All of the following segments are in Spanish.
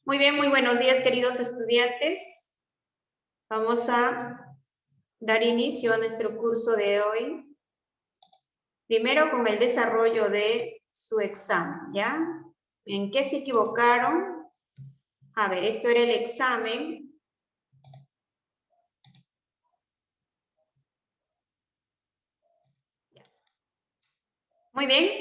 Muy bien, muy buenos días, queridos estudiantes. Vamos a dar inicio a nuestro curso de hoy. Primero con el desarrollo de su examen, ¿ya? ¿En qué se equivocaron? A ver, esto era el examen. Muy bien.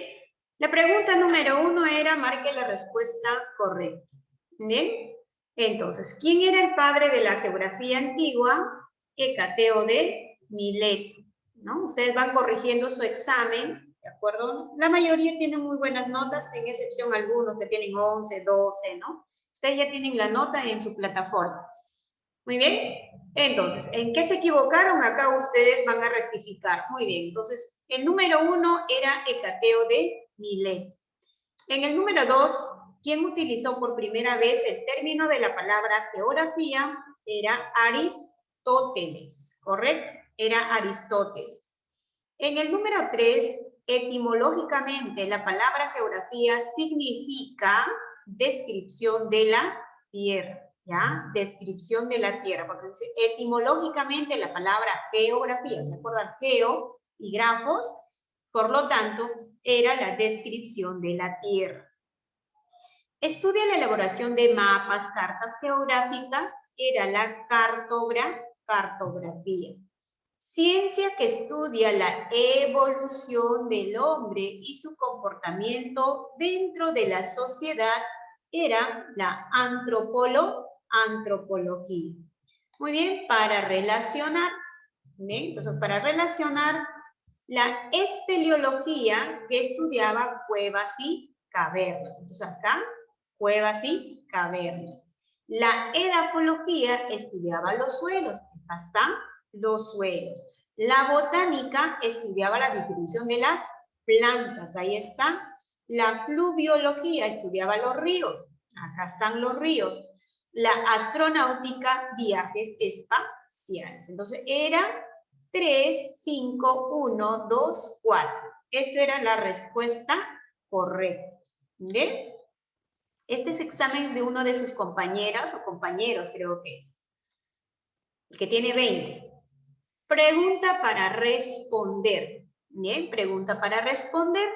La pregunta número 1 era, marque la respuesta correcta. ¿Bien? Entonces, ¿quién era el padre de la geografía antigua? Hecateo de Mileto, ¿no? Ustedes van corrigiendo su examen, ¿de acuerdo? La mayoría tienen muy buenas notas, en excepción algunos que tienen 11, 12, ¿no? Ustedes ya tienen la nota en su plataforma. Muy bien. Entonces, ¿en qué se equivocaron? Acá ustedes van a rectificar. Muy bien. Entonces, el número 1 era Hecateo de Mileto. En el número 2, ¿quién utilizó por primera vez el término de la palabra geografía? Era Aristóteles, ¿correcto? Era Aristóteles. En el número 3, etimológicamente, la palabra geografía significa descripción de la tierra, ¿ya? Descripción de la tierra, porque etimológicamente la palabra geografía, ¿se acuerdan? Geo y grafos, por lo tanto, era la descripción de la tierra. Estudia la elaboración de mapas, cartas geográficas, era la cartografía. Ciencia que estudia la evolución del hombre y su comportamiento dentro de la sociedad era la antropología. Muy bien, para relacionar, ¿bien? Entonces, para relacionar la espeleología que estudiaba cuevas y cavernas. Entonces, acá, cuevas y cavernas. La edafología estudiaba los suelos. Acá están los suelos. La botánica estudiaba la distribución de las plantas. Ahí está. La fluviología estudiaba los ríos. Acá están los ríos. La astronáutica, viajes espaciales. Entonces, era 3, 5, 1, 2, 4. Esa era la respuesta correcta. ¿Bien? Este es examen de uno de sus compañeras o compañeros, creo que es. El que tiene 20. Pregunta para responder. Bien, pregunta para responder.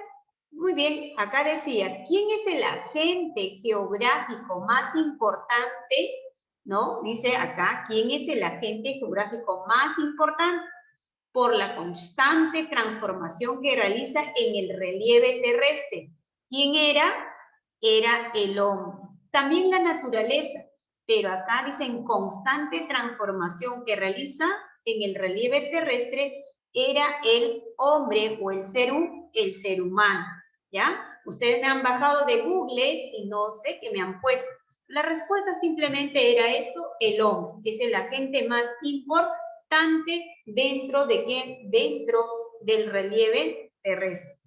Muy bien, acá decía, ¿quién es el agente geográfico más importante? ¿No? Dice acá, ¿quién es el agente geográfico más importante? Por la constante transformación que realiza en el relieve terrestre. ¿Quién era? Era el hombre. También la naturaleza, pero acá dicen constante transformación que realiza en el relieve terrestre era el hombre o el ser humano, ¿ya? Ustedes me han bajado de Google y no sé qué me han puesto. La respuesta simplemente era esto, el hombre, es el agente más importante dentro de ¿qué? Dentro del relieve terrestre.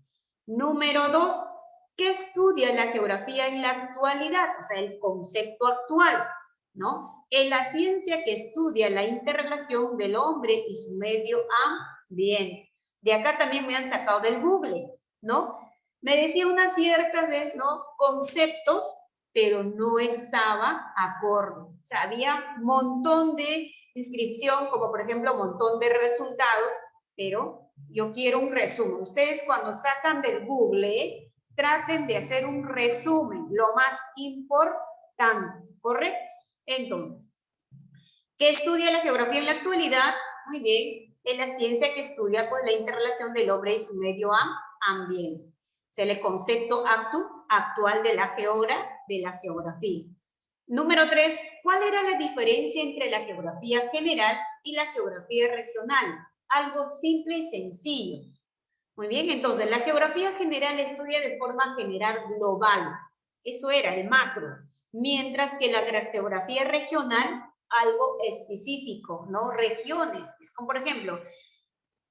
Número 2, ¿qué estudia la geografía en la actualidad? O sea, el concepto actual, ¿no? Es la ciencia que estudia la interrelación del hombre y su medio ambiente. De acá también me han sacado del Google, ¿no? Me decía unas ciertas, ¿no? Conceptos, pero no estaba acorde. O sea, había un montón de inscripción, como por ejemplo un montón de resultados, pero yo quiero un resumen. Ustedes cuando sacan del Google, traten de hacer un resumen, lo más importante, ¿correcto? Entonces, ¿qué estudia la geografía en la actualidad? Muy bien, es la ciencia que estudia pues, la interrelación del hombre y su medio ambiente. Es el concepto actual de la geografía. Número 3, ¿cuál era la diferencia entre la geografía general y la geografía regional? Algo simple y sencillo. Muy bien, entonces, la geografía general estudia de forma general global. Eso era el macro. Mientras que la geografía regional, algo específico, ¿no? Regiones. Es como, por ejemplo,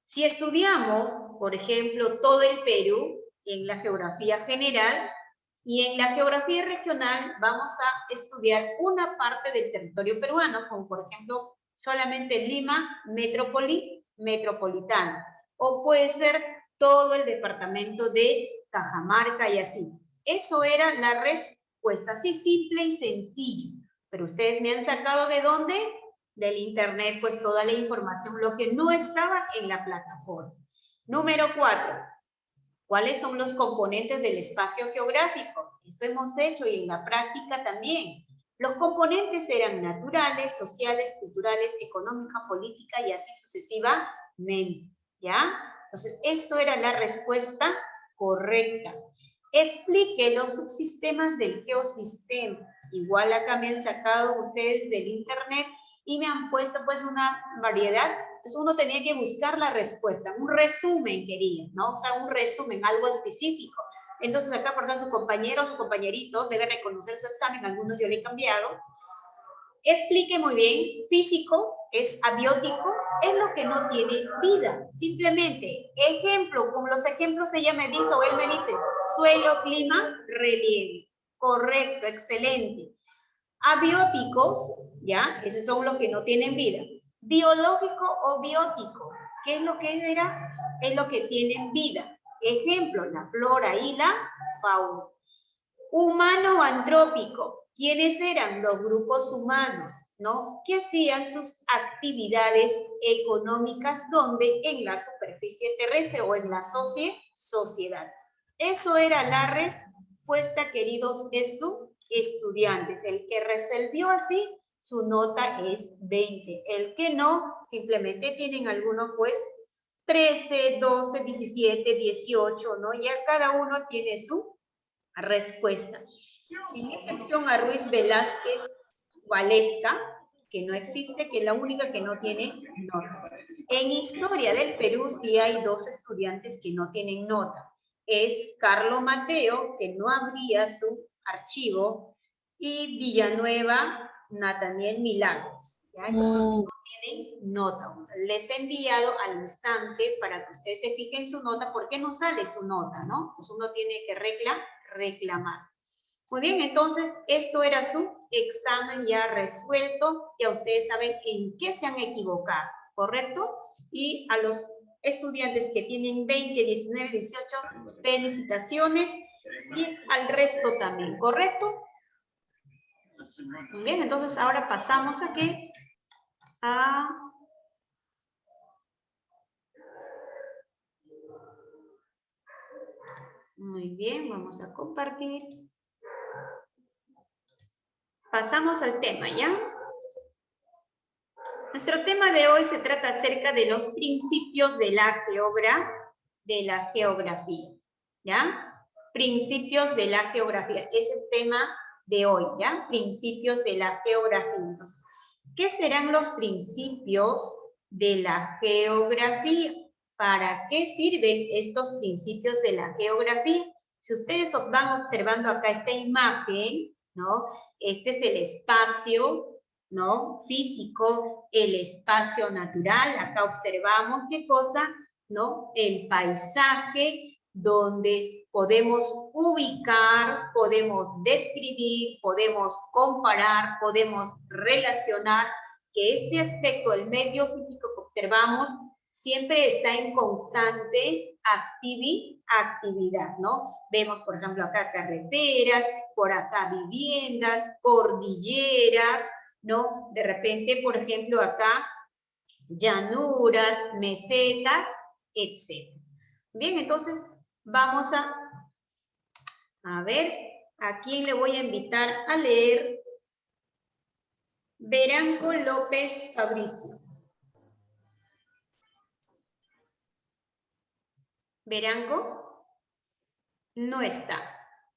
si estudiamos, por ejemplo, todo el Perú en la geografía general, y en la geografía regional vamos a estudiar una parte del territorio peruano, como por ejemplo solamente Lima metropolitana, o puede ser todo el departamento de Cajamarca y así. Eso era la respuesta. Así simple y sencillo. Pero ustedes me han sacado ¿de dónde? Del internet, pues toda la información, lo que no estaba en la plataforma. Número 4. ¿Cuáles son los componentes del espacio geográfico? Esto hemos hecho y en la práctica también. Los componentes eran naturales, sociales, culturales, económica, política y así sucesivamente, ¿ya? Entonces, esto era la respuesta correcta. Explique los subsistemas del geosistema. Igual acá me han sacado ustedes del internet y me han puesto pues una variedad. Entonces uno tenía que buscar la respuesta, un resumen quería, ¿no? O sea, un resumen, algo específico. Entonces acá, por ejemplo, su compañero o su compañerito debe reconocer su examen, algunos yo le he cambiado. Explique muy bien, físico es abiótico, es lo que no tiene vida. Simplemente, ejemplo, como los ejemplos ella me dice o él me dice, suelo, clima, relieve. Correcto, excelente. Abióticos, ¿ya? Esos son los que no tienen vida. Biológico o biótico, ¿qué es lo que era? Es lo que tienen vida. Ejemplo, la flora y la fauna. Humano o antrópico, ¿quiénes eran? Los grupos humanos, ¿no? Que hacían sus actividades económicas donde en la superficie terrestre o en la sociedad. Eso era la respuesta, queridos estudiantes. El que resolvió así, su nota es 20. El que no, simplemente tienen algunos pues 13, 12, 17, 18, ¿no? Ya cada uno tiene su respuesta. En excepción a Ruiz Velázquez Valesca, que no existe, que es la única que no tiene nota. En Historia del Perú sí hay 2 estudiantes que no tienen nota. Es Carlo Mateo, que no abría su archivo, y Villanueva Nathaniel Milagros. ¿Ya? Esos no tienen nota. Les he enviado al instante para que ustedes se fijen su nota, porque no sale su nota, ¿no? Entonces uno tiene que reclamar. Muy bien, entonces esto era su examen ya resuelto. Ya ustedes saben en qué se han equivocado, ¿correcto? Y a los estudiantes que tienen 20, 19, 18, felicitaciones. Y al resto también, ¿correcto? Muy bien, entonces ahora pasamos a qué? Muy bien, vamos a compartir. Pasamos al tema, ¿ya? Nuestro tema de hoy se trata acerca de los principios de la geografía, ¿ya? Principios de la geografía. Ese es el tema de hoy, ¿ya? Principios de la geografía. Entonces, ¿qué serán los principios de la geografía? ¿Para qué sirven estos principios de la geografía? Si ustedes van observando acá esta imagen, ¿no? Este es el espacio, ¿no? Físico, el espacio natural. Acá observamos qué cosa, ¿no? El paisaje donde podemos ubicar, podemos describir, podemos comparar, podemos relacionar, que este aspecto del medio físico que observamos siempre está en constante actividad, ¿no? Vemos, por ejemplo, acá carreteras, por acá viviendas, cordilleras, ¿no? De repente, por ejemplo, acá llanuras, mesetas, etc. Bien, entonces vamos a ver, ¿a quién le voy a invitar a leer? Veranco López Fabricio. ¿Veranco? No está.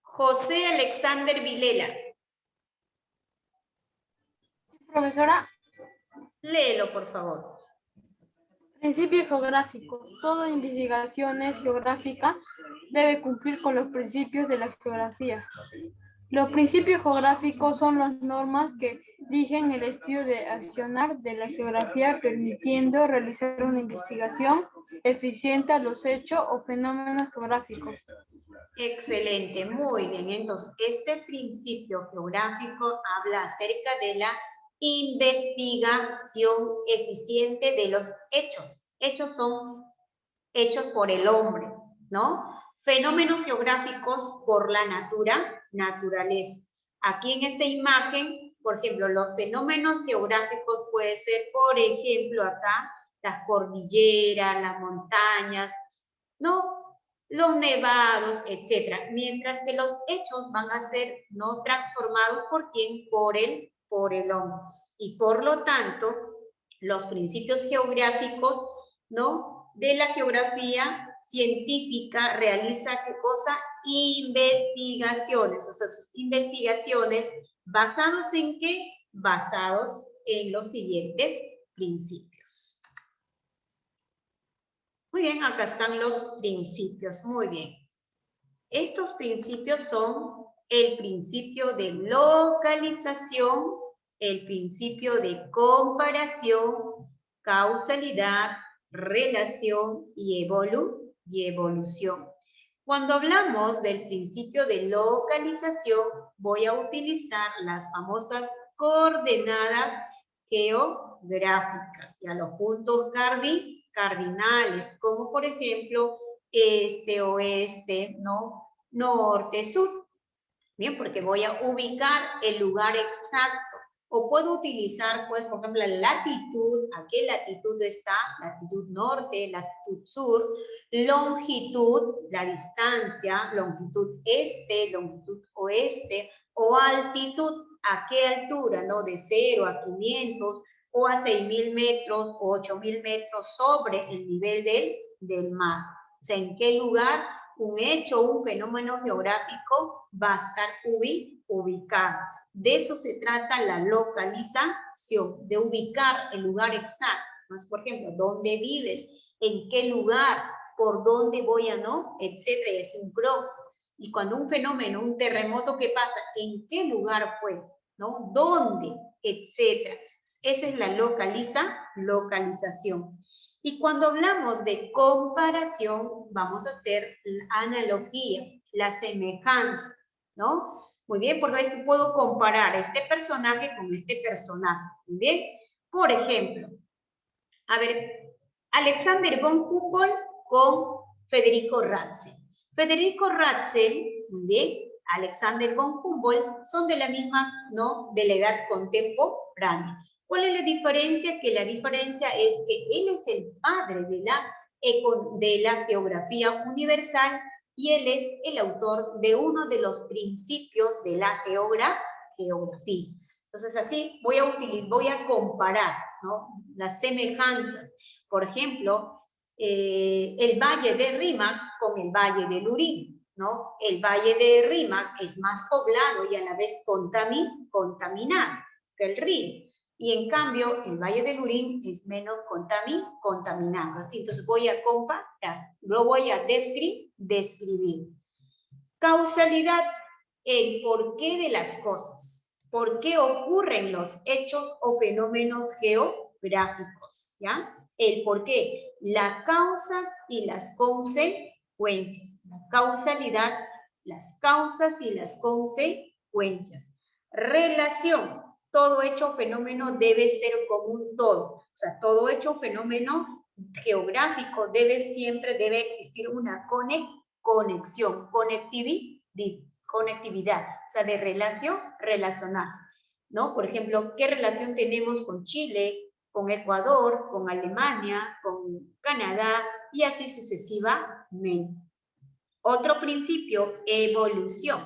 José Alexander Vilela. Sí, profesora. Léelo, por favor. Principios geográficos. Toda investigación geográfica debe cumplir con los principios de la geografía. Los principios geográficos son las normas que rigen el estilo de accionar de la geografía, permitiendo realizar una investigación eficiente a los hechos o fenómenos geográficos. Excelente, muy bien. Entonces, este principio geográfico habla acerca de la investigación eficiente de los hechos. Hechos son hechos por el hombre, ¿no? Fenómenos geográficos por la naturaleza. Aquí en esta imagen, por ejemplo, los fenómenos geográficos puede ser, por ejemplo, acá, las cordilleras, las montañas, ¿no? Los nevados, etcétera. Mientras que los hechos van a ser, ¿no? Transformados ¿por quién? Por el hombre. Y por lo tanto, los principios geográficos, ¿no? De la geografía científica realiza, ¿qué cosa? Investigaciones, o sea, sus investigaciones, ¿basados en qué? Basados en los siguientes principios. Muy bien, acá están los principios, muy bien. Estos principios son el principio de localización, el principio de comparación, causalidad, relación y evolución. Cuando hablamos del principio de localización, voy a utilizar las famosas coordenadas geográficas, ya los puntos cardinales, como por ejemplo este, oeste, ¿no? Norte, sur. Bien, porque voy a ubicar el lugar exacto. O puedo utilizar, pues, por ejemplo, la latitud. ¿A qué latitud está? Latitud norte, latitud sur. Longitud, la distancia. Longitud este, longitud oeste. O altitud, ¿a qué altura? ¿No? De 0 a 500 o a 6.000 metros o 8.000 metros sobre el nivel del mar. O sea, ¿en qué lugar un hecho, un fenómeno geográfico va a estar ubicado? De eso se trata la localización, de ubicar el lugar exacto. Más, por ejemplo, ¿dónde vives? ¿En qué lugar? ¿Por dónde voy a no? Etcétera, y es un croquis. Y cuando un fenómeno, un terremoto, ¿qué pasa? ¿En qué lugar fue? ¿No? ¿Dónde? Etcétera. Esa es la localización. Y cuando hablamos de comparación, vamos a hacer la analogía, la semejanza, ¿no? Muy bien, porque esto puedo comparar este personaje con este personaje, muy bien. Por ejemplo, a ver, Alexander von Humboldt con Federico Ratzel. Federico Ratzel, muy bien, Alexander von Humboldt son de la misma, ¿no? De la edad contemporánea. ¿Cuál es la diferencia? Que la diferencia es que él es el padre de la geografía universal y él es el autor de uno de los principios de la geografía. Entonces así voy a comparar, ¿no? Las semejanzas. Por ejemplo, el valle de Rímac con el valle de Lurín, ¿no? El valle de Rímac es más poblado y a la vez contaminado que el río. Y en cambio, el valle de Lurín es menos contaminado. Así, entonces voy a comparar, lo voy a describir. Causalidad, el porqué de las cosas. ¿Por qué ocurren los hechos o fenómenos geográficos? ¿Ya? El por qué, las causas y las consecuencias. La causalidad, las causas y las consecuencias. Relación, todo hecho o fenómeno debe ser como un todo. O sea, todo hecho o fenómeno geográfico debe existir una conexión, conectividad, o sea, de relacionarse, ¿no? Por ejemplo, ¿qué relación tenemos con Chile, con Ecuador, con Alemania, con Canadá y así sucesivamente? Otro principio, evolución.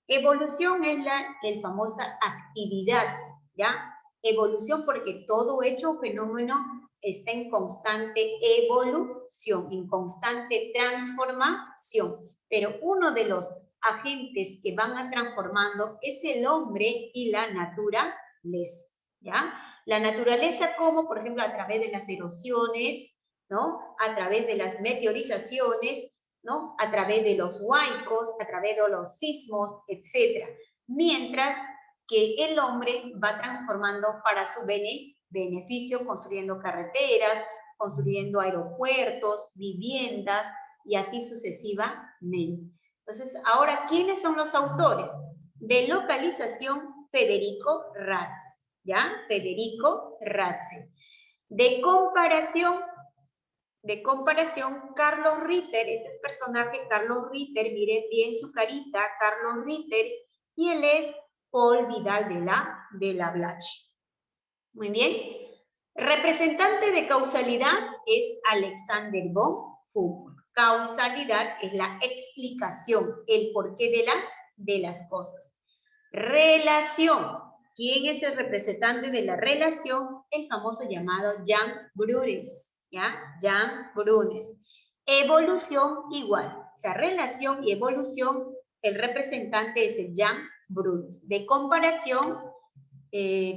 Evolución es la famosa actividad, ¿ya? Evolución porque todo hecho o fenómeno está en constante evolución, en constante transformación. Pero uno de los agentes que van a transformando es el hombre y la naturaleza, ¿ya? La naturaleza como, por ejemplo, a través de las erosiones, ¿no? A través de las meteorizaciones, ¿no? A través de los huaicos, a través de los sismos, etc. Mientras que el hombre va transformando para su beneficio, construyendo carreteras, construyendo aeropuertos, viviendas y así sucesivamente. Entonces, ahora, ¿quiénes son los autores? De localización, Federico Ratzel, ¿ya? Federico Ratzel. De comparación, Carlos Ritter, este es personaje, Carlos Ritter, miren bien su carita, Carlos Ritter, y él es Paul Vidal de la Blache. Muy bien. Representante de causalidad es Alexander von Humboldt. Causalidad es la explicación, el porqué de las cosas. Relación. ¿Quién es el representante de la relación? El famoso llamado Jan Brunes. ¿Ya? Jan Brunes. Evolución igual. O sea, relación y evolución, el representante es el Jan Brunes. De comparación,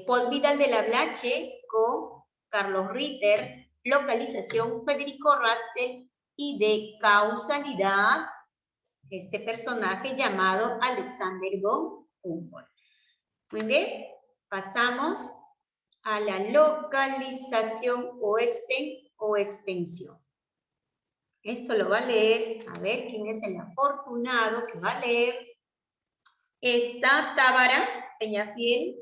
Paul Vidal de la Blache con Carlos Ritter, localización Federico Ratzel, y de causalidad, este personaje llamado Alexander von Humboldt. Muy bien, pasamos a la localización o extensión. Esto lo va a leer, a ver quién es el afortunado que va a leer. Está Tábara Peñafiel.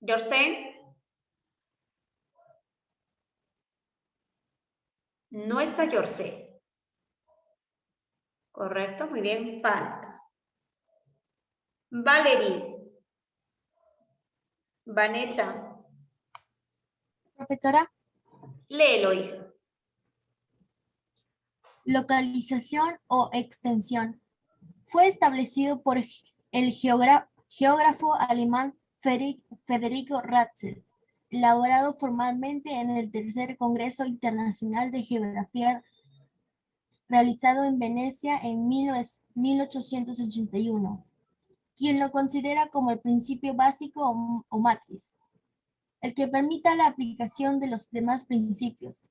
Yorcén. No está Yorcén. Correcto, muy bien, falta. Valerie. Vanessa. Profesora. Léelo, hija. Localización o extensión. Fue establecido por el geógrafo alemán Federico Ratzel, elaborado formalmente en el Tercer Congreso Internacional de Geografía realizado en Venecia en 1881, quien lo considera como el principio básico o matriz, el que permita la aplicación de los demás principios.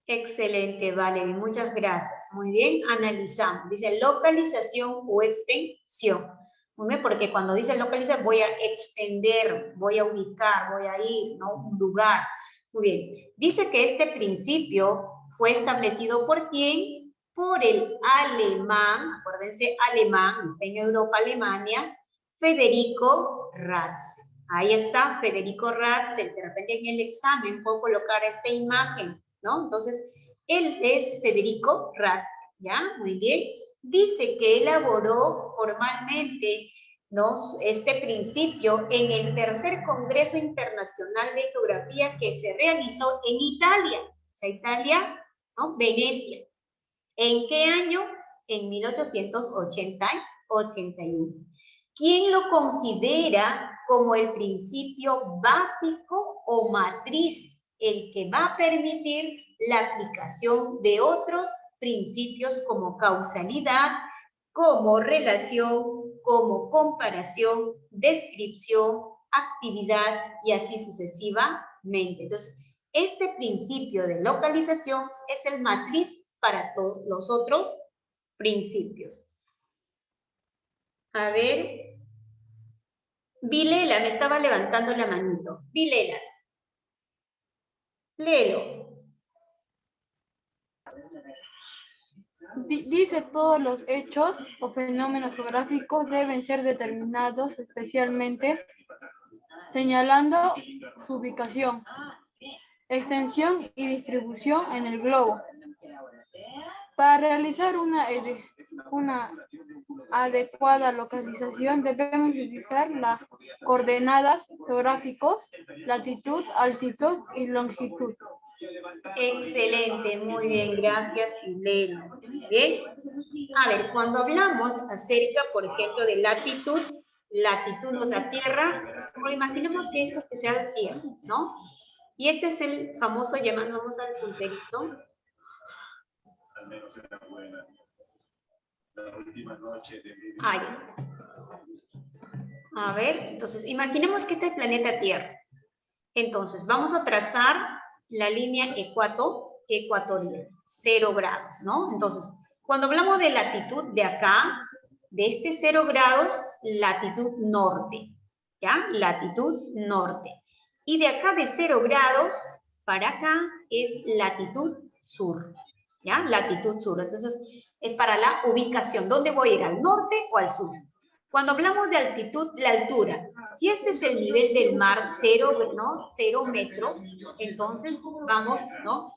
Excelente, Valerie, muchas gracias. Muy bien, analizamos. Dice localización o extensión. Muy bien, porque cuando dice localizar voy a extender, voy a ubicar, voy a ir, ¿no? Un lugar. Muy bien. Dice que este principio fue establecido por quién? Por el alemán, acuérdense, alemán, está en Europa, Alemania, Federico Ratzel. Ahí está, Federico Ratzel. De repente en el examen puedo colocar esta imagen, ¿no? Entonces, él es Federico Ratzel, ¿ya? Muy bien. Dice que elaboró formalmente, ¿no? Este principio en el Tercer Congreso Internacional de Geografía que se realizó en Italia. O sea, Italia, ¿no? Venecia. ¿En qué año? En 1881. ¿Quién lo considera como el principio básico o matriz, el que va a permitir la aplicación de otros principios como causalidad, como relación, como comparación, descripción, actividad y así sucesivamente? Entonces, este principio de localización es el matriz para todos los otros principios. A ver. Vilela, me estaba levantando la manito. Vilela. Léelo. Dice todos los hechos o fenómenos geográficos deben ser determinados especialmente señalando su ubicación, extensión y distribución en el globo. Para realizar una adecuada localización debemos utilizar las coordenadas geográficos, latitud, altitud y longitud. Excelente, muy bien, gracias, Vilela. Bien. A ver, cuando hablamos acerca, por ejemplo, de latitud otra tierra, pues como imaginemos que esto que sea la tierra, ¿no? Y este es el famoso llamado, vamos al punterito. Ahí está. A ver, entonces, imaginemos que este es el planeta Tierra. Entonces, vamos a trazar la línea ecuatorial, 0 grados, ¿no? Entonces, cuando hablamos de latitud de acá, de este 0 grados, latitud norte, ¿ya? Latitud norte. Y de acá de 0 grados para acá es latitud sur, ¿ya? Latitud sur. Entonces, es para la ubicación. ¿Dónde voy a ir? ¿Al norte o al sur? Cuando hablamos de altitud, la altura, si este es el nivel del mar, 0, ¿no? 0 metros, entonces vamos, ¿no?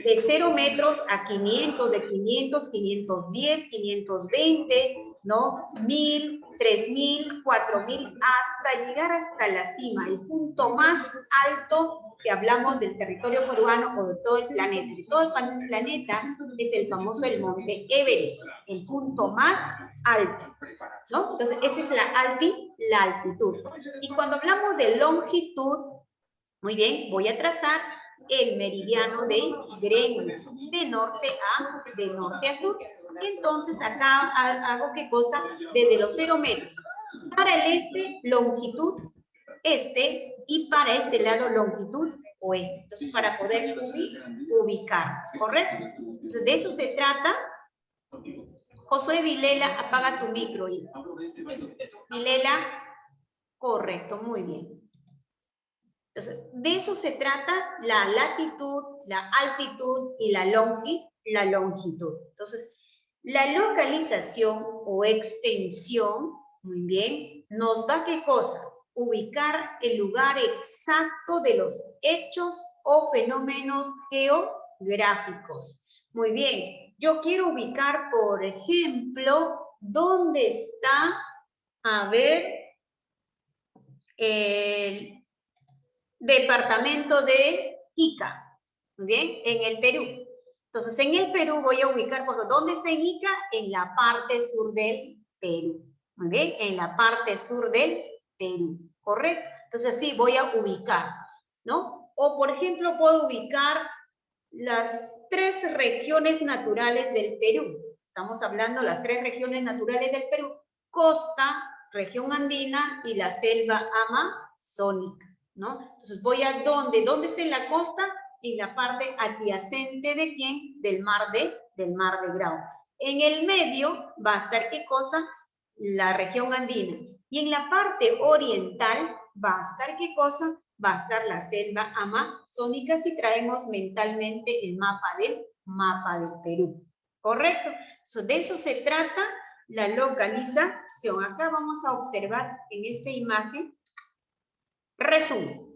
De 0 metros a 500, de 500, 510, 520, ¿no? 1000, 3000, 4000, hasta llegar hasta la cima, el punto más alto si hablamos del territorio peruano o de todo el planeta. De todo el planeta es el famoso el monte Everest, el punto más alto, ¿no? Entonces, esa es la altitud. Y cuando hablamos de longitud, muy bien, voy a trazar el meridiano de Greenwich, de norte a sur. Entonces acá hago ¿qué cosa? Desde los 0 metros. Para el este, longitud este, y para este lado, longitud oeste. Entonces, para poder ubicarnos, ¿correcto? Entonces, de eso se trata. Josué Vilela, apaga tu micro, hijo. Vilela, correcto, muy bien. Entonces, de eso se trata la latitud, la altitud y la longitud. Entonces, la localización o extensión, muy bien, nos va ¿qué cosa? Ubicar el lugar exacto de los hechos o fenómenos geográficos. Muy bien, yo quiero ubicar, por ejemplo, ¿dónde está? A ver, el departamento de Ica, muy bien, en el Perú. Entonces, en el Perú voy a ubicar, por ¿dónde está en Ica? En la parte sur del Perú, muy bien, en la parte sur del Perú, ¿correcto? Entonces, sí, voy a ubicar, ¿no? O, por ejemplo, puedo ubicar las 3 regiones naturales del Perú. Estamos hablando de las 3 regiones naturales del Perú: costa, región andina y la selva amazónica, ¿no? Entonces voy a ¿dónde está en la costa? En la parte adyacente ¿de quién? Del mar de Grau. En el medio va a estar ¿qué cosa? La región andina. Y en la parte oriental va a estar ¿qué cosa? Va a estar la selva amazónica si traemos mentalmente el mapa del Perú. ¿Correcto? Entonces, de eso se trata la localización. Acá vamos a observar en esta imagen. Resumen.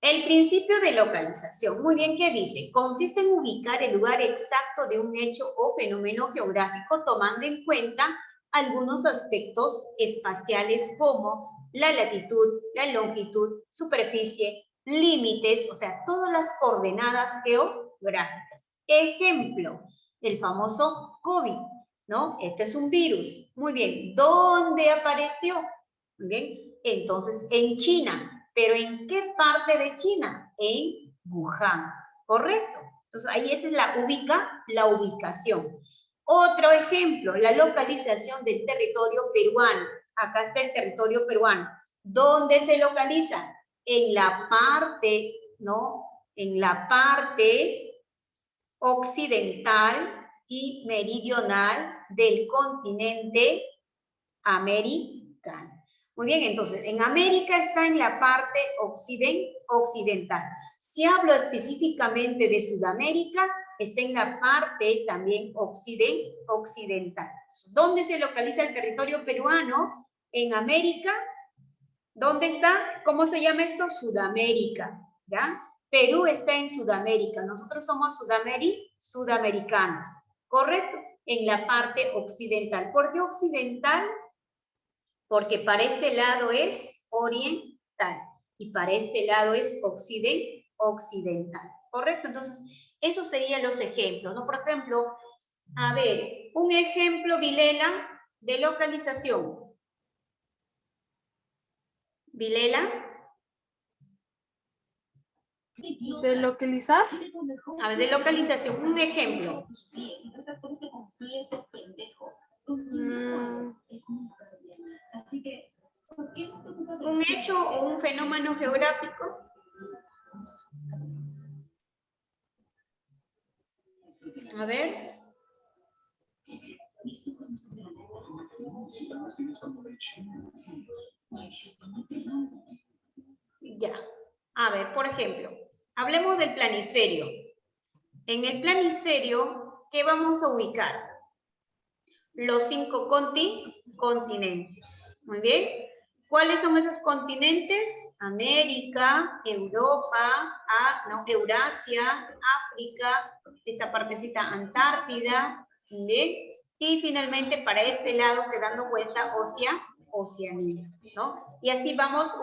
El principio de localización. Muy bien, ¿qué dice? Consiste en ubicar el lugar exacto de un hecho o fenómeno geográfico tomando en cuenta algunos aspectos espaciales como la latitud, la longitud, superficie, límites, o sea, todas las coordenadas geográficas. Ejemplo, el famoso COVID, ¿no? Este es un virus. Muy bien, ¿dónde apareció? Muy bien, entonces en China. ¿Pero en qué parte de China? En Wuhan, ¿correcto? Entonces ahí esa es la ubicación. Otro ejemplo, la localización del territorio peruano. Acá está el territorio peruano. ¿Dónde se localiza? En la parte, ¿no? En la parte occidental y meridional del continente americano. Muy bien, entonces, en América está en la parte occidental. Si hablo específicamente de Sudamérica, está en la parte también occidental. ¿Dónde se localiza el territorio peruano? En América. ¿Dónde está? ¿Cómo se llama esto? Sudamérica, ¿ya? Perú está en Sudamérica. Nosotros somos sudamericanos, ¿correcto? En la parte occidental. ¿Por qué occidental? Porque para este lado es oriental y para este lado es occidental, ¿correcto? Entonces, esos serían los ejemplos, ¿no? Por ejemplo, a ver, un ejemplo, Vilela, de localización. Vilela. ¿De localizar? A ver, de localización, un ejemplo. ¿Un hecho o un fenómeno geográfico? A ver. Ya. A ver, por ejemplo, hablemos del planisferio. En el planisferio, ¿qué vamos a ubicar? Los 5 continentes. Muy bien. ¿Cuáles son esos continentes? América, Europa, Eurasia, África, esta partecita Antártida, ¿bien? Y finalmente para este lado quedando vuelta Oceanía, ¿no? Y así vamos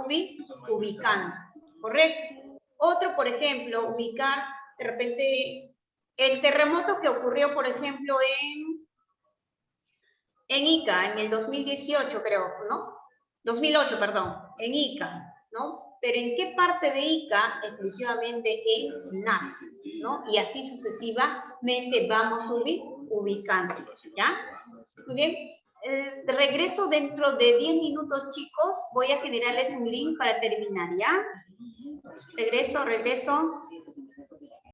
ubicando, ¿correcto? Otro, por ejemplo, ubicar de repente el terremoto que ocurrió, por ejemplo, en Ica, en el 2018 creo, ¿no? 2008, perdón, en Ica, ¿no? Pero ¿en qué parte de Ica? Exclusivamente en Nazca, ¿no? Y así sucesivamente vamos ubicando, ¿ya? Muy bien. Regreso dentro de 10 minutos, chicos. Voy a generarles un link para terminar, ¿ya? Regreso.